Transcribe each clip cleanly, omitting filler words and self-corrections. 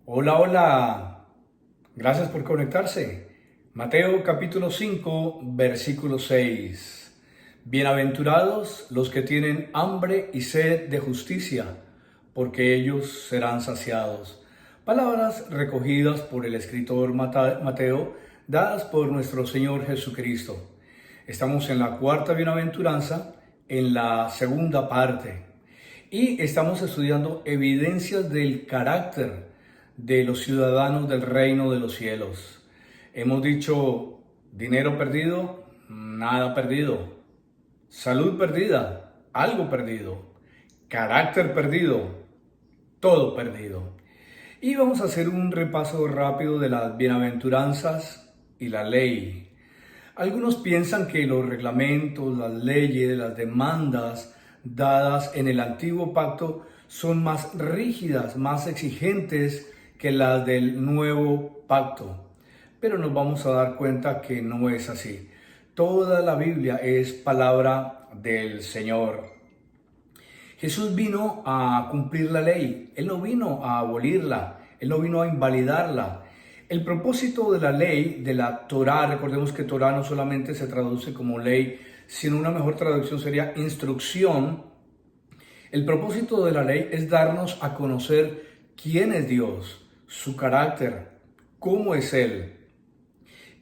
Hola, hola. Gracias por conectarse. Mateo capítulo 5, versículo 6. Bienaventurados los que tienen hambre y sed de justicia, porque ellos serán saciados. Palabras recogidas por el escritor Mateo, dadas por nuestro Señor Jesucristo. Estamos en la cuarta bienaventuranza, en la segunda parte. Y estamos estudiando evidencias del carácter de los ciudadanos del reino de los cielos. Hemos dicho dinero perdido, nada perdido. Salud perdida, algo perdido. Carácter perdido, todo perdido. Y vamos a hacer un repaso rápido de las bienaventuranzas y la ley. Algunos piensan que los reglamentos, las leyes, las demandas dadas en el antiguo pacto son más rígidas, más exigentes que las del nuevo pacto. Pero nos vamos a dar cuenta que no es así. Toda la Biblia es palabra del Señor. Jesús vino a cumplir la ley. Él no vino a abolirla. Él no vino a invalidarla. El propósito de la ley, de la Torá, recordemos que Torá no solamente se traduce como ley, sino una mejor traducción sería instrucción. El propósito de la ley es darnos a conocer quién es Dios, su carácter, cómo es Él.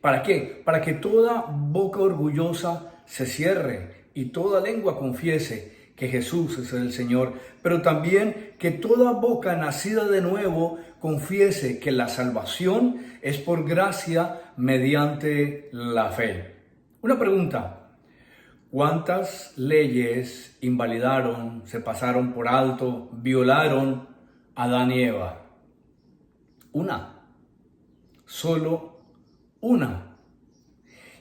¿Para qué? Para que toda boca orgullosa se cierre y toda lengua confiese que Jesús es el Señor, pero también que toda boca nacida de nuevo confiese que la salvación es por gracia mediante la fe. Una pregunta: ¿cuántas leyes invalidaron, se pasaron por alto, violaron a Adán y Eva? Una, solo una.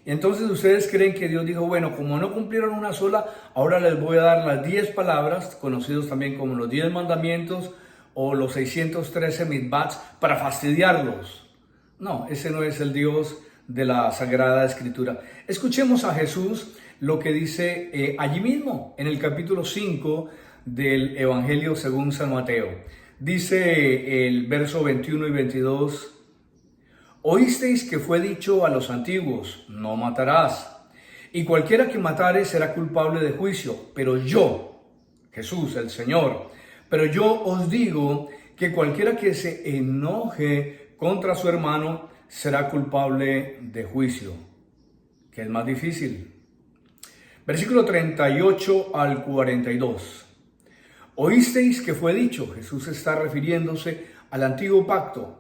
Y entonces ustedes creen que Dios dijo, bueno, como no cumplieron una sola, ahora les voy a dar las 10 palabras, conocidos también como los 10 mandamientos o los 613 mitzvot, para fastidiarlos. No, ese no es el Dios de la Sagrada Escritura. Escuchemos a Jesús lo que dice allí mismo, en el capítulo 5 del Evangelio según San Mateo. Dice el verso 21 y 22... Oísteis que fue dicho a los antiguos, no matarás, y cualquiera que matare será culpable de juicio, pero yo, Jesús el Señor, pero yo os digo que cualquiera que se enoje contra su hermano será culpable de juicio. ¿Qué es más difícil? Versículo 38 al 42. Oísteis que fue dicho, Jesús está refiriéndose al antiguo pacto,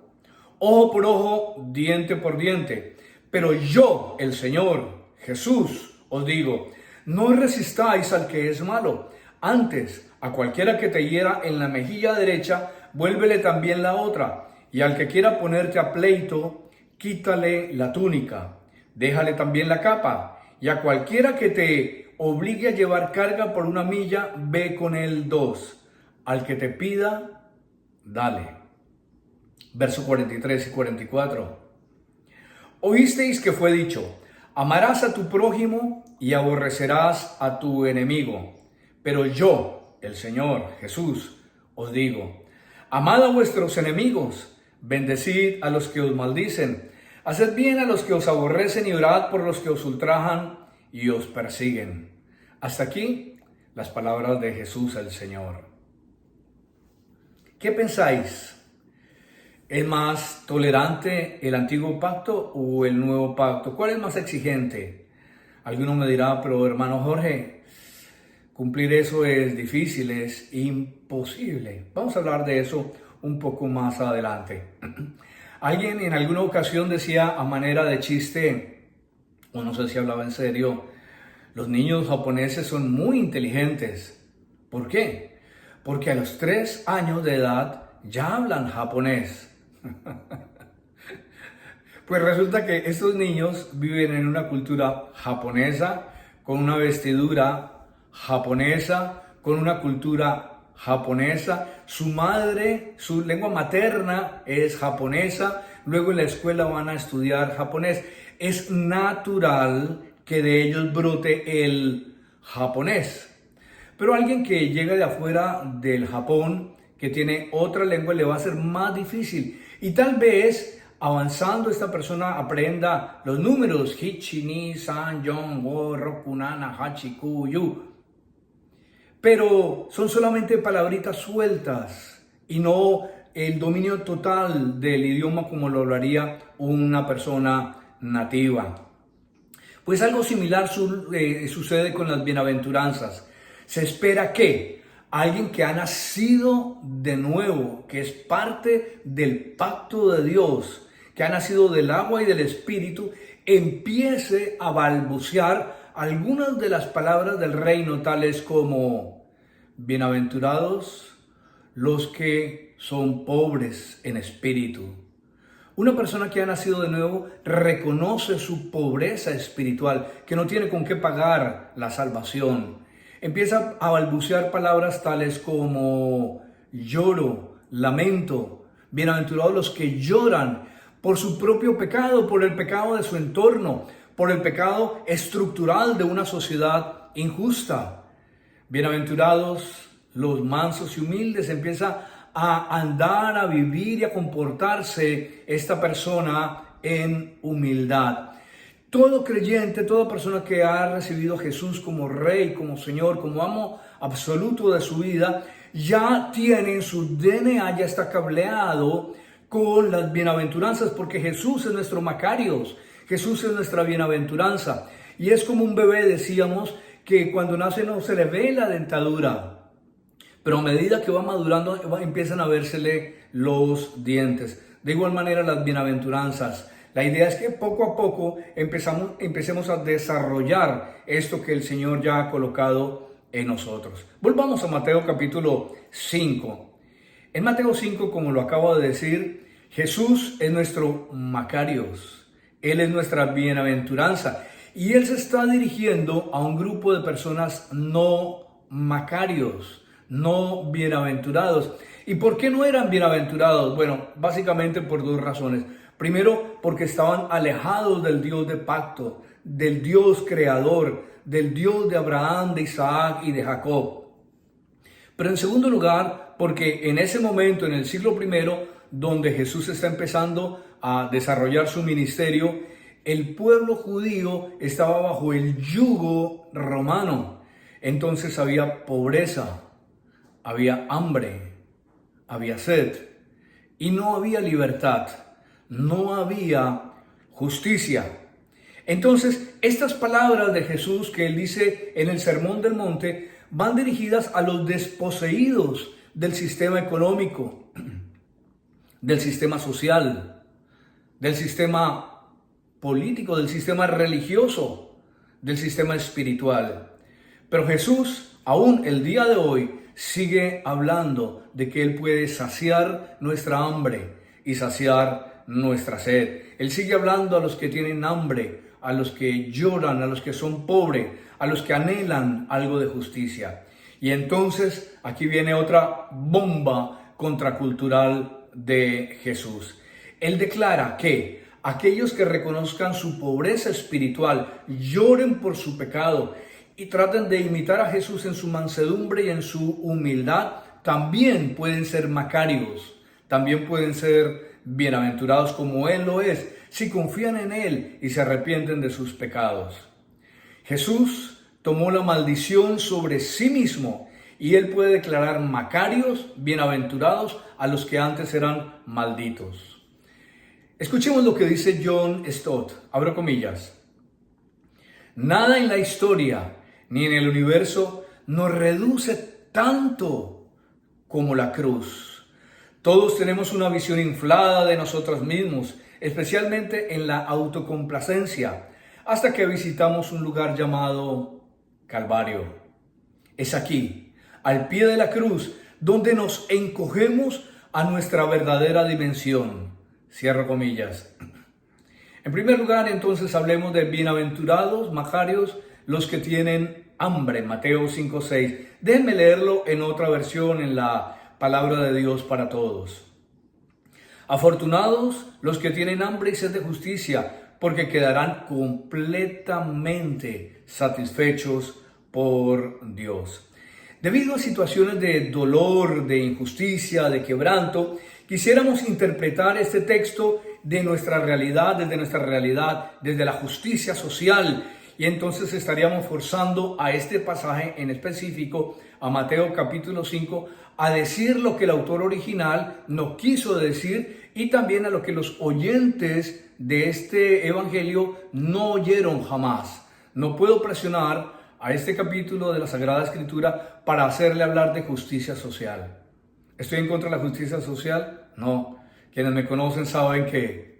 ojo por ojo, diente por diente. Pero yo, el Señor, Jesús, os digo, no resistáis al que es malo. Antes, a cualquiera que te hiera en la mejilla derecha, vuélvele también la otra. Y al que quiera ponerte a pleito, quítale la túnica. Déjale también la capa. Y a cualquiera que te obligue a llevar carga por una milla, ve con él 2. Al que te pida, dale. Verso 43 y 44. Oísteis que fue dicho, amarás a tu prójimo y aborrecerás a tu enemigo. Pero yo, el Señor Jesús, os digo, amad a vuestros enemigos, bendecid a los que os maldicen, haced bien a los que os aborrecen y orad por los que os ultrajan y os persiguen. Hasta aquí las palabras de Jesús el Señor. ¿Qué pensáis? ¿Es más tolerante el antiguo pacto o el nuevo pacto? ¿Cuál es más exigente? Alguno me dirá, pero hermano Jorge, cumplir eso es difícil, es imposible. Vamos a hablar de eso un poco más adelante. Alguien en alguna ocasión decía a manera de chiste, o no sé si hablaba en serio, los niños japoneses son muy inteligentes. ¿Por qué? Porque a los 3 años de edad ya hablan japonés. Pues resulta que estos niños viven en una cultura japonesa, con una vestidura japonesa, con una cultura japonesa. Su madre, su lengua materna es japonesa, luego en la escuela van a estudiar japonés. Es natural que de ellos brote el japonés. Pero alguien que llega de afuera del Japón, que tiene otra lengua le va a ser más difícil. Y tal vez avanzando esta persona aprenda los números, Hichi, Ni, San, Yon, Wo, Roku, Nana, Hachi, Ku, Yu. Pero son solamente palabritas sueltas y no el dominio total del idioma como lo hablaría una persona nativa. Pues algo similar sucede con las bienaventuranzas. Se espera que alguien que ha nacido de nuevo, que es parte del pacto de Dios, que ha nacido del agua y del Espíritu, empiece a balbucear algunas de las palabras del reino, tales como: bienaventurados los que son pobres en espíritu. Una persona que ha nacido de nuevo reconoce su pobreza espiritual, que no tiene con qué pagar la salvación. Empieza a balbucear palabras tales como lloro, lamento. Bienaventurados los que lloran por su propio pecado, por el pecado de su entorno, por el pecado estructural de una sociedad injusta. Bienaventurados los mansos y humildes. Empieza a andar, a vivir y a comportarse esta persona en humildad. Todo creyente, toda persona que ha recibido a Jesús como Rey, como Señor, como amo absoluto de su vida, ya tiene en su DNA, ya está cableado con las bienaventuranzas, porque Jesús es nuestro Macarios, Jesús es nuestra bienaventuranza. Y es como un bebé, decíamos, que cuando nace no se le ve la dentadura, pero a medida que va madurando empiezan a vérsele los dientes. De igual manera las bienaventuranzas. La idea es que poco a poco empecemos a desarrollar esto que el Señor ya ha colocado en nosotros. Volvamos a Mateo capítulo 5. En Mateo 5, como lo acabo de decir, Jesús es nuestro Macarios. Él es nuestra bienaventuranza. Y Él se está dirigiendo a un grupo de personas no Macarios, no bienaventurados. ¿Y por qué no eran bienaventurados? Bueno, básicamente por dos razones. Primero, porque estaban alejados del Dios de pacto, del Dios creador, del Dios de Abraham, de Isaac y de Jacob. Pero en segundo lugar, porque en ese momento, en el siglo I, donde Jesús está empezando a desarrollar su ministerio, el pueblo judío estaba bajo el yugo romano. Entonces había pobreza, había hambre, había sed y no había libertad, no había justicia. Entonces, estas palabras de Jesús que Él dice en el Sermón del Monte van dirigidas a los desposeídos del sistema económico, del sistema social, del sistema político, del sistema religioso, del sistema espiritual. Pero Jesús, aún el día de hoy, sigue hablando de que Él puede saciar nuestra hambre y saciar nuestra sed. Él sigue hablando a los que tienen hambre, a los que lloran, a los que son pobres, a los que anhelan algo de justicia. Y entonces aquí viene otra bomba contracultural de Jesús. Él declara que aquellos que reconozcan su pobreza espiritual, lloren por su pecado y traten de imitar a Jesús en su mansedumbre y en su humildad, también pueden ser macarios, también pueden ser bienaventurados como Él lo es, si confían en Él y se arrepienten de sus pecados. Jesús tomó la maldición sobre sí mismo y Él puede declarar macarios, bienaventurados a los que antes eran malditos. Escuchemos lo que dice John Stott, abro comillas. Nada en la historia ni en el universo nos reduce tanto como la cruz. Todos tenemos una visión inflada de nosotros mismos, especialmente en la autocomplacencia, hasta que visitamos un lugar llamado Calvario. Es aquí, al pie de la cruz, donde nos encogemos a nuestra verdadera dimensión. Cierro comillas. En primer lugar, entonces, hablemos de bienaventurados, macarios, los que tienen hambre, Mateo 5:6. Déjenme leerlo en otra versión, en la palabra de Dios para todos. Afortunados los que tienen hambre y sed de justicia, porque quedarán completamente satisfechos por Dios. Debido a situaciones de dolor, de injusticia, de quebranto, quisiéramos interpretar este texto de nuestra realidad, desde la justicia social. Y entonces estaríamos forzando a este pasaje en específico, a Mateo capítulo 5, a decir lo que el autor original no quiso decir y también a lo que los oyentes de este evangelio no oyeron jamás. No puedo presionar a este capítulo de la Sagrada Escritura para hacerle hablar de justicia social. ¿Estoy en contra de la justicia social? No. Quienes me conocen saben que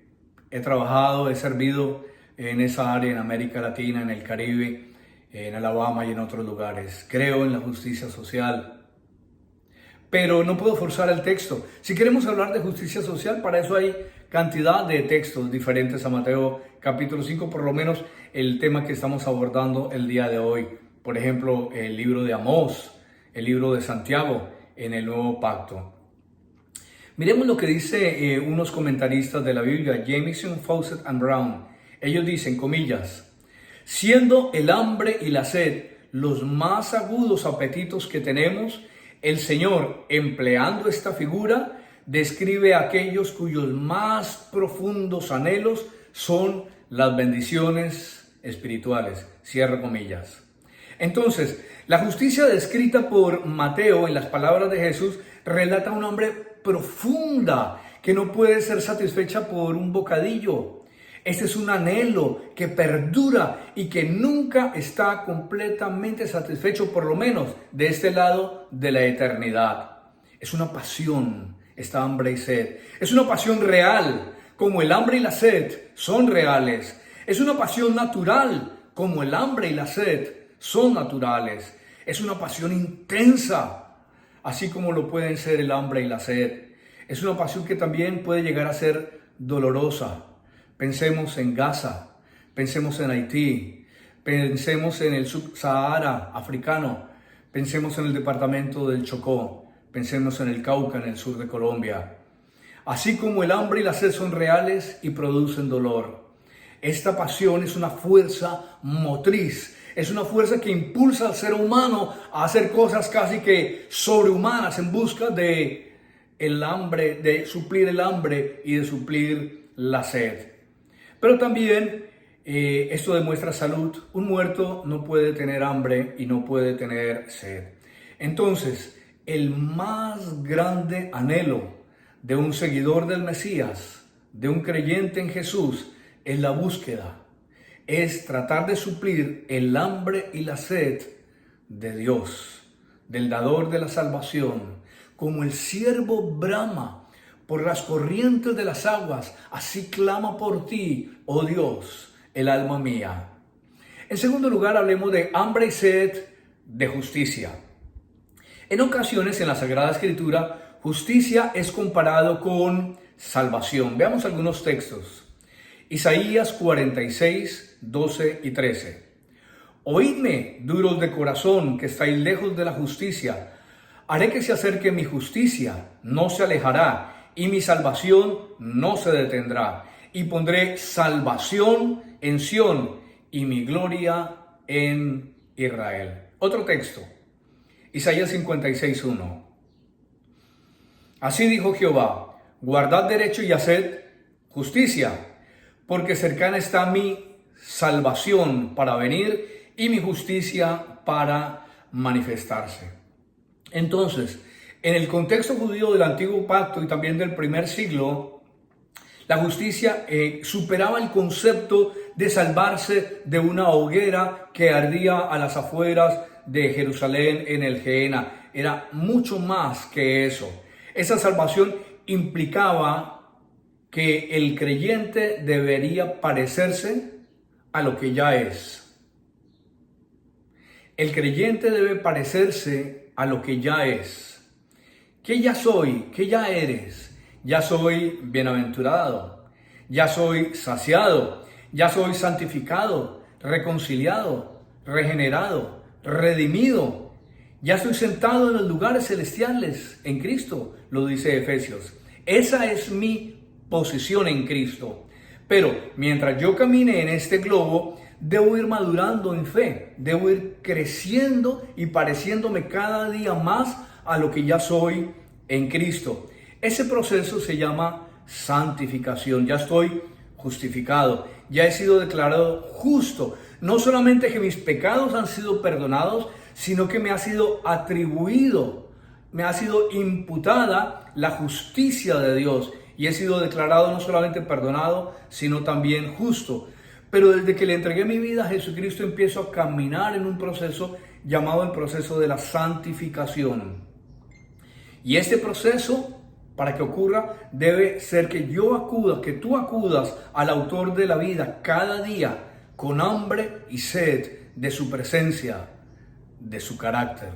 he trabajado, he servido en esa área en América Latina, en el Caribe, en Alabama y en otros lugares. Creo en la justicia social, pero no puedo forzar el texto. Si queremos hablar de justicia social, para eso hay cantidad de textos diferentes a Mateo capítulo 5, por lo menos el tema que estamos abordando el día de hoy. Por ejemplo, el libro de Amós, el libro de Santiago en el Nuevo Pacto. Miremos lo que dice unos comentaristas de la Biblia, Jamieson, Fawcett and Brown. Ellos dicen, comillas, siendo el hambre y la sed los más agudos apetitos que tenemos, el Señor, empleando esta figura, describe a aquellos cuyos más profundos anhelos son las bendiciones espirituales. Cierro comillas. Entonces, la justicia descrita por Mateo en las palabras de Jesús relata una hambre profunda que no puede ser satisfecha por un bocadillo. Este es un anhelo que perdura y que nunca está completamente satisfecho, por lo menos de este lado de la eternidad. Es una pasión, esta hambre y sed. Es una pasión real, como el hambre y la sed son reales. Es una pasión natural, como el hambre y la sed son naturales. Es una pasión intensa, así como lo pueden ser el hambre y la sed. Es una pasión que también puede llegar a ser dolorosa. Pensemos en Gaza, pensemos en Haití, pensemos en el Sub-Sahara africano, pensemos en el departamento del Chocó, pensemos en el Cauca, en el sur de Colombia. Así como el hambre y la sed son reales y producen dolor, esta pasión es una fuerza motriz, es una fuerza que impulsa al ser humano a hacer cosas casi que sobrehumanas en busca de el hambre, de suplir el hambre y de suplir la sed. Pero también esto demuestra salud. Un muerto no puede tener hambre y no puede tener sed. Entonces, el más grande anhelo de un seguidor del Mesías, de un creyente en Jesús, es la búsqueda. Es tratar de suplir el hambre y la sed de Dios, del dador de la salvación, como el siervo brama por las corrientes de las aguas, así clama por ti, oh Dios, el alma mía. En segundo lugar, hablemos de hambre y sed de justicia. En ocasiones en la Sagrada Escritura, justicia es comparado con salvación. Veamos algunos textos. Isaías 46, 12 y 13. Oídme, duros de corazón, que estáis lejos de la justicia. Haré que se acerque mi justicia, no se alejará, y mi salvación no se detendrá. Y pondré salvación en Sión y mi gloria en Israel. Otro texto, Isaías 56, 1. Así dijo Jehová, guardad derecho y haced justicia, porque cercana está mi salvación para venir y mi justicia para manifestarse. Entonces, en el contexto judío del Antiguo Pacto y también del primer siglo, la justicia superaba el concepto de salvarse de una hoguera que ardía a las afueras de Jerusalén en el Gehenna. Era mucho más que eso. Esa salvación implicaba que el creyente debería parecerse a lo que ya es. El creyente debe parecerse a lo que ya es. ¿Qué ya soy? ¿Qué ya eres? Ya soy bienaventurado, ya soy saciado, ya soy santificado, reconciliado, regenerado, redimido. Ya estoy sentado en los lugares celestiales en Cristo, lo dice Efesios. Esa es mi posición en Cristo. Pero mientras yo camine en este globo, debo ir madurando en fe, debo ir creciendo y pareciéndome cada día más a lo que ya soy en Cristo. Ese proceso se llama santificación. Ya estoy justificado, ya he sido declarado justo. No solamente que mis pecados han sido perdonados, sino que me ha sido atribuido, me ha sido imputada la justicia de Dios. Y he sido declarado no solamente perdonado, sino también justo. Pero desde que le entregué mi vida a Jesucristo, empiezo a caminar en un proceso llamado el proceso de la santificación. Y este proceso, para que ocurra, debe ser que yo acuda, que tú acudas al autor de la vida cada día con hambre y sed de su presencia, de su carácter.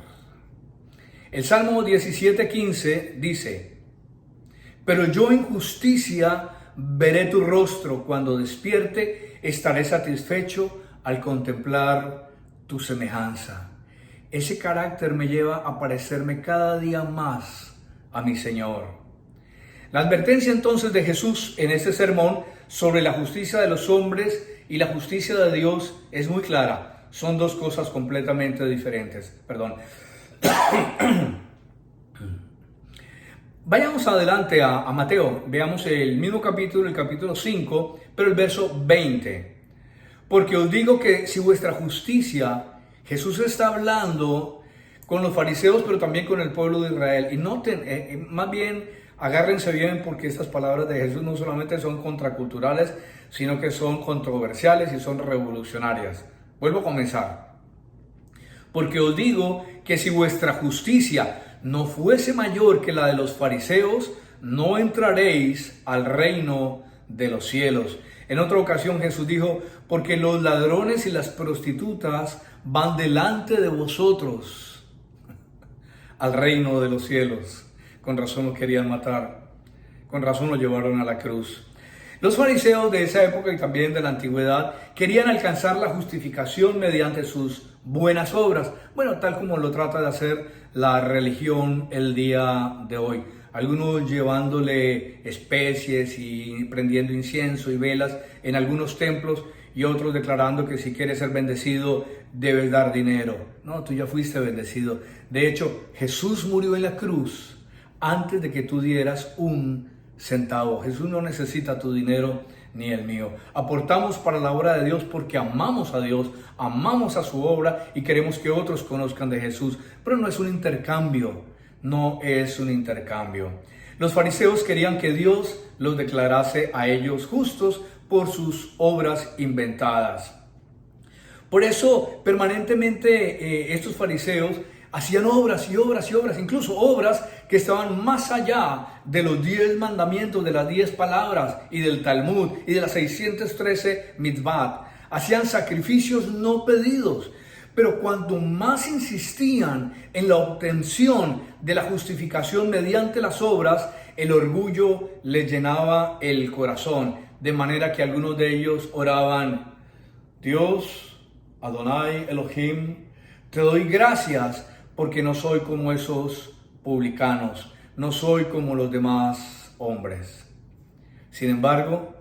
El Salmo 17:15 dice: pero yo en justicia veré tu rostro, cuando despierte estaré satisfecho al contemplar tu semejanza. Ese carácter me lleva a parecerme cada día más a mi Señor. La advertencia entonces de Jesús en este sermón sobre la justicia de los hombres y la justicia de Dios es muy clara. Son dos cosas completamente diferentes. Vayamos adelante a Mateo, veamos el mismo capítulo, el capítulo 5, pero el verso 20. Porque os digo que si vuestra justicia, Jesús está hablando con los fariseos, pero también con el pueblo de Israel. Y noten, más bien, agárrense bien, porque estas palabras de Jesús no solamente son contraculturales, sino que son controversiales y son revolucionarias. Vuelvo a comenzar. Porque os digo que si vuestra justicia no fuese mayor que la de los fariseos, no entraréis al reino de los cielos. En otra ocasión Jesús dijo: porque los ladrones y las prostitutas van delante de vosotros al reino de los cielos. Con razón lo querían matar, con razón lo llevaron a la cruz. Los fariseos de esa época y también de la antigüedad querían alcanzar la justificación mediante sus buenas obras. Bueno, tal como lo trata de hacer la religión el día de hoy. Algunos llevándole especies y prendiendo incienso y velas en algunos templos, y otros declarando que si quieres ser bendecido debes dar dinero. No, tú ya fuiste bendecido. De hecho, Jesús murió en la cruz antes de que tú dieras un centavo. Jesús no necesita tu dinero ni el mío. Aportamos para la obra de Dios porque amamos a Dios, amamos a su obra y queremos que otros conozcan de Jesús. Pero no es un intercambio, no es un intercambio. Los fariseos querían que Dios los declarase a ellos justos por sus obras inventadas. Por eso permanentemente estos fariseos hacían obras y obras y obras, incluso obras que estaban más allá de los 10 mandamientos, de las 10 palabras y del Talmud y de las 613 mitzvot. Hacían sacrificios no pedidos, pero cuanto más insistían en la obtención de la justificación mediante las obras, el orgullo les llenaba el corazón, de manera que algunos de ellos oraban: Dios, Adonai Elohim, te doy gracias porque no soy como esos publicanos, no soy como los demás hombres. Sin embargo,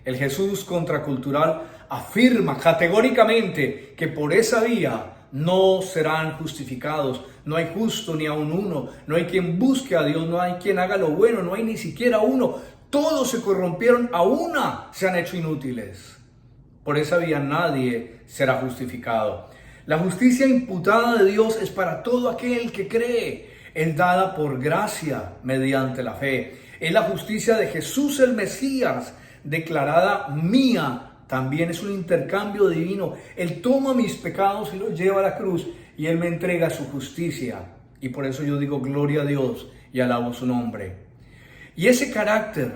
el Jesús contracultural afirma categóricamente que por esa vía no serán justificados. No hay justo ni aun uno, no hay quien busque a Dios, no hay quien haga lo bueno, no hay ni siquiera uno. Todos se corrompieron, a una se han hecho inútiles. Por esa vía nadie será justificado. La justicia imputada de Dios es para todo aquel que cree. Es dada por gracia mediante la fe. Es la justicia de Jesús el Mesías, declarada mía. También es un intercambio divino. Él toma mis pecados y los lleva a la cruz y Él me entrega su justicia. Y por eso yo digo gloria a Dios y alabo su nombre. Y ese carácter,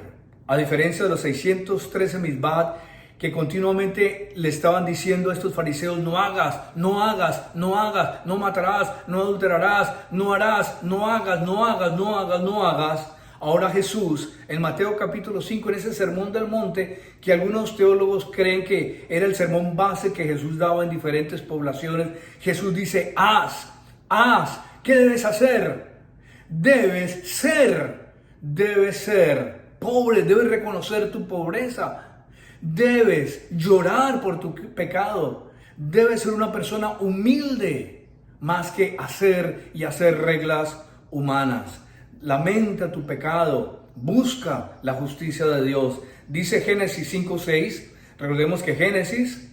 a diferencia de los 613 mitzvot, que continuamente le estaban diciendo a estos fariseos: no hagas, no hagas, no hagas, no matarás, no adulterarás, no harás, no hagas, no hagas, no hagas, no hagas. Ahora Jesús, en Mateo capítulo 5, en ese sermón del monte, que algunos teólogos creen que era el sermón base que Jesús daba en diferentes poblaciones, Jesús dice: haz, ¿qué debes hacer? Debes ser pobre, debes reconocer tu pobreza. Debes llorar por tu pecado. Debes ser una persona humilde más que hacer reglas humanas. Lamenta tu pecado. Busca la justicia de Dios. Dice Génesis 5:6. Recordemos que Génesis,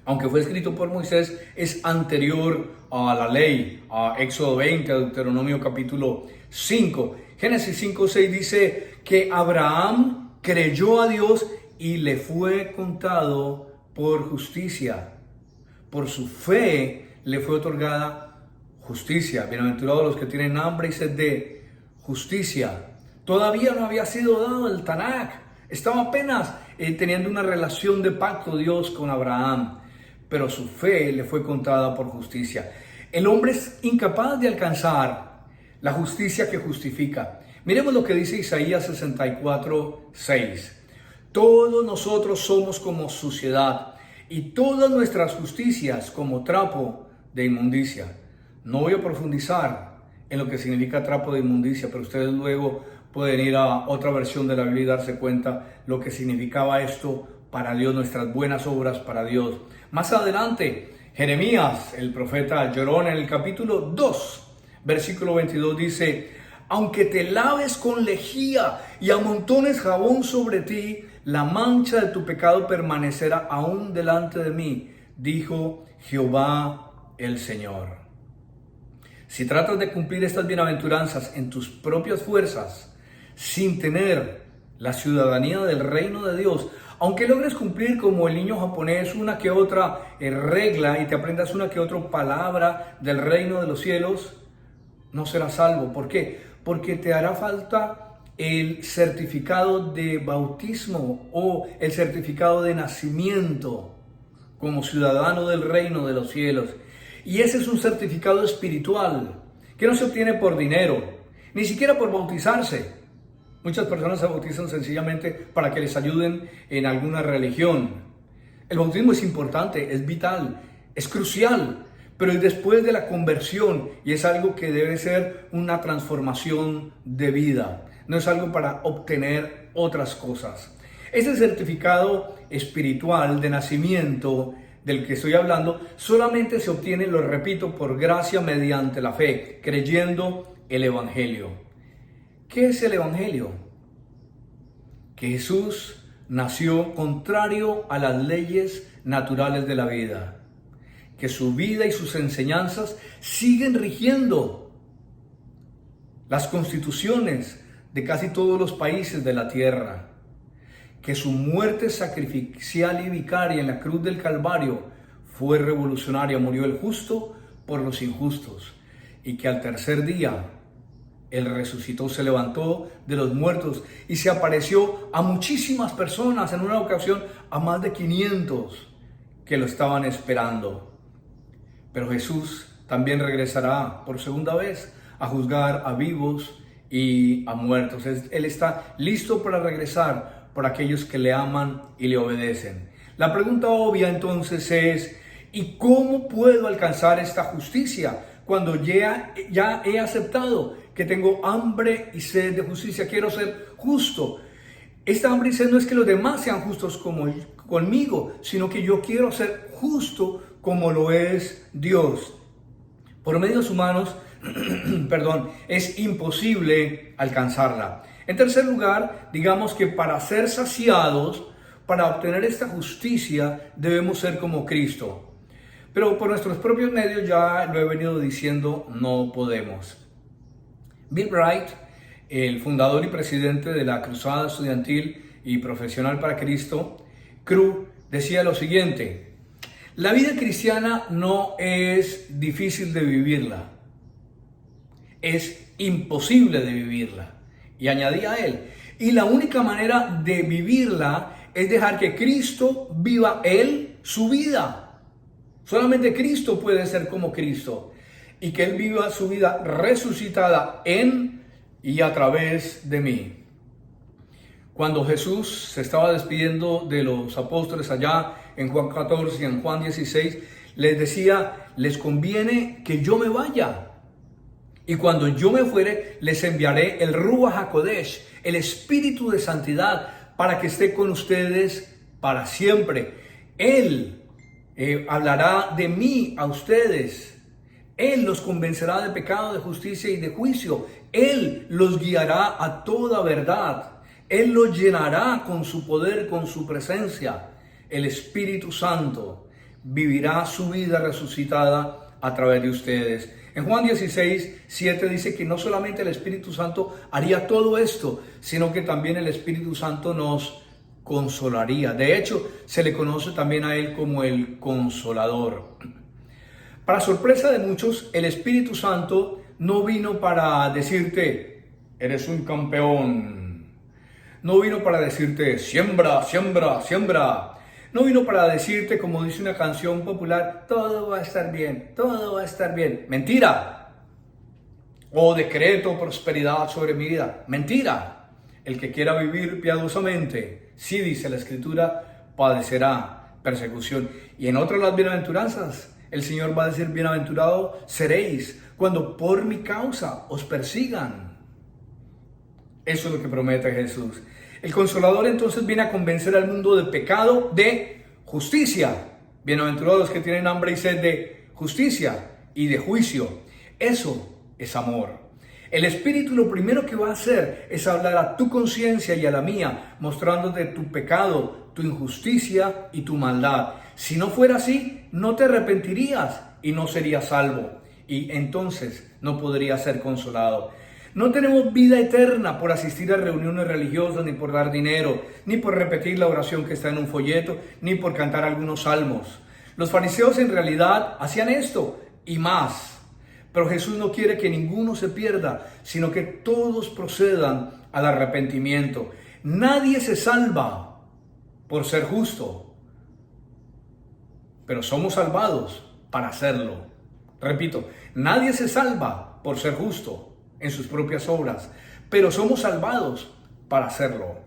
aunque fue escrito por Moisés, es anterior a la ley, a Éxodo 20, a Deuteronomio capítulo 5. Génesis 5:6 dice que Abraham creyó a Dios y le fue contado por justicia. Por su fe le fue otorgada justicia. Bienaventurados los que tienen hambre y sed de justicia. Todavía no había sido dado el Tanakh. Estaba apenas teniendo una relación de pacto Dios con Abraham. Pero su fe le fue contada por justicia. El hombre es incapaz de alcanzar la justicia que justifica. Miremos lo que dice Isaías 64:6. Todos nosotros somos como suciedad y todas nuestras justicias como trapo de inmundicia. No voy a profundizar en lo que significa trapo de inmundicia, pero ustedes luego pueden ir a otra versión de la Biblia y darse cuenta lo que significaba esto para Dios, nuestras buenas obras para Dios. Más adelante, Jeremías, el profeta, lloró en el capítulo 2, versículo 22, dice: aunque te laves con lejía y amontones jabón sobre ti, la mancha de tu pecado permanecerá aún delante de mí, dijo Jehová el Señor. Si tratas de cumplir estas bienaventuranzas en tus propias fuerzas, sin tener la ciudadanía del reino de Dios, aunque logres cumplir como el niño japonés una que otra regla y te aprendas una que otra palabra del reino de los cielos, no serás salvo. ¿Por qué? Porque te hará falta el certificado de bautismo o el certificado de nacimiento como ciudadano del reino de los cielos. Y ese es un certificado espiritual que no se obtiene por dinero, ni siquiera por bautizarse. Muchas personas se bautizan sencillamente para que les ayuden en alguna religión. El bautismo es importante, es vital, es crucial, pero es después de la conversión y es algo que debe ser una transformación de vida. No es algo para obtener otras cosas. Este certificado espiritual de nacimiento del que estoy hablando solamente se obtiene, lo repito, por gracia mediante la fe, creyendo el Evangelio. ¿Qué es el Evangelio? Que Jesús nació contrario a las leyes naturales de la vida. Que su vida y sus enseñanzas siguen rigiendo las constituciones de casi todos los países de la tierra. Que su muerte sacrificial y vicaria en la cruz del Calvario fue revolucionaria. Murió el justo por los injustos. Y que al tercer día Él resucitó, se levantó de los muertos y se apareció a muchísimas personas, en una ocasión a más de 500 que lo estaban esperando. Pero Jesús también regresará por segunda vez a juzgar a vivos y a muertos. Él está listo para regresar por aquellos que le aman y le obedecen. La pregunta obvia entonces es: ¿y cómo puedo alcanzar esta justicia cuando ya he aceptado que tengo hambre y sed de justicia? Quiero ser justo. Esta hambre y sed no es que los demás sean justos conmigo, sino que yo quiero ser justo como lo es Dios. Por medios humanos, es imposible alcanzarla. En tercer lugar, digamos que para ser saciados, para obtener esta justicia, debemos ser como Cristo. Pero por nuestros propios medios, ya lo he venido diciendo, no podemos. Bill Bright, el fundador y presidente de la Cruzada Estudiantil y Profesional para Cristo, CRU, decía lo siguiente: la vida cristiana no es difícil de vivirla, es imposible de vivirla. Y añadía él: y la única manera de vivirla es dejar que Cristo viva Él su vida. Solamente Cristo puede ser como Cristo, y que Él viva su vida resucitada en y a través de mí. Cuando Jesús se estaba despidiendo de los apóstoles allá en Juan 14 y en Juan 16, les decía: les conviene que yo me vaya. Y cuando yo me fuere, les enviaré el Ruach HaKodesh, el Espíritu de Santidad, para que esté con ustedes para siempre. Él hablará de mí a ustedes. Él los convencerá de pecado, de justicia y de juicio. Él los guiará a toda verdad. Él los llenará con su poder, con su presencia. El Espíritu Santo vivirá su vida resucitada a través de ustedes. En Juan 16, 7 dice que no solamente el Espíritu Santo haría todo esto, sino que también el Espíritu Santo nos consolaría. De hecho, se le conoce también a Él como el Consolador. Para sorpresa de muchos, el Espíritu Santo no vino para decirte, eres un campeón. No vino para decirte, siembra, siembra, siembra. No vino para decirte, como dice una canción popular, todo va a estar bien, todo va a estar bien. Mentira. O decreto prosperidad sobre mi vida. Mentira. El que quiera vivir piadosamente, sí dice la Escritura, padecerá persecución. Y en otras las bienaventuranzas, el Señor va a decir, bienaventurado seréis cuando por mi causa os persigan. Eso es lo que promete Jesús. El Consolador entonces viene a convencer al mundo de pecado, de justicia. Bienaventurados los que tienen hambre y sed de justicia y de juicio. Eso es amor. El Espíritu lo primero que va a hacer es hablar a tu conciencia y a la mía, mostrándote tu pecado, tu injusticia y tu maldad. Si no fuera así, no te arrepentirías y no serías salvo. Y entonces no podrías ser consolado. No tenemos vida eterna por asistir a reuniones religiosas, ni por dar dinero, ni por repetir la oración que está en un folleto, ni por cantar algunos salmos. Los fariseos en realidad hacían esto y más. Pero Jesús no quiere que ninguno se pierda, sino que todos procedan al arrepentimiento. Nadie se salva por ser justo, pero somos salvados para hacerlo. Repito, nadie se salva por ser justo en sus propias obras, pero somos salvados para hacerlo.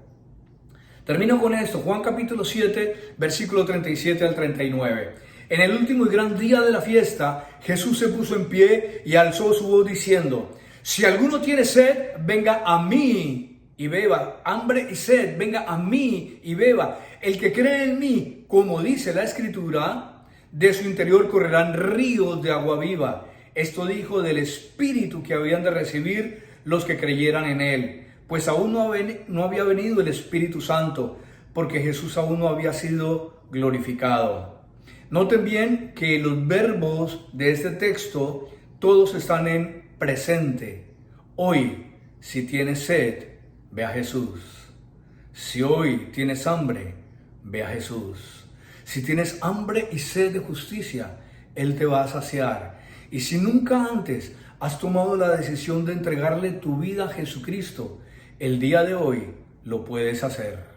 Termino con esto, Juan capítulo 7, versículo 37 al 39. En el último y gran día de la fiesta, Jesús se puso en pie y alzó su voz diciendo, si alguno tiene sed, venga a mí y beba. Hambre y sed, venga a mí y beba. El que cree en mí, como dice la Escritura, de su interior correrán ríos de agua viva. Esto dijo del Espíritu que habían de recibir los que creyeran en Él, pues aún no había venido el Espíritu Santo, porque Jesús aún no había sido glorificado. Noten bien que los verbos de este texto todos están en presente. Hoy, si tienes sed, ve a Jesús. Si hoy tienes hambre, ve a Jesús. Si tienes hambre y sed de justicia, Él te va a saciar. Y si nunca antes has tomado la decisión de entregarle tu vida a Jesucristo, el día de hoy lo puedes hacer.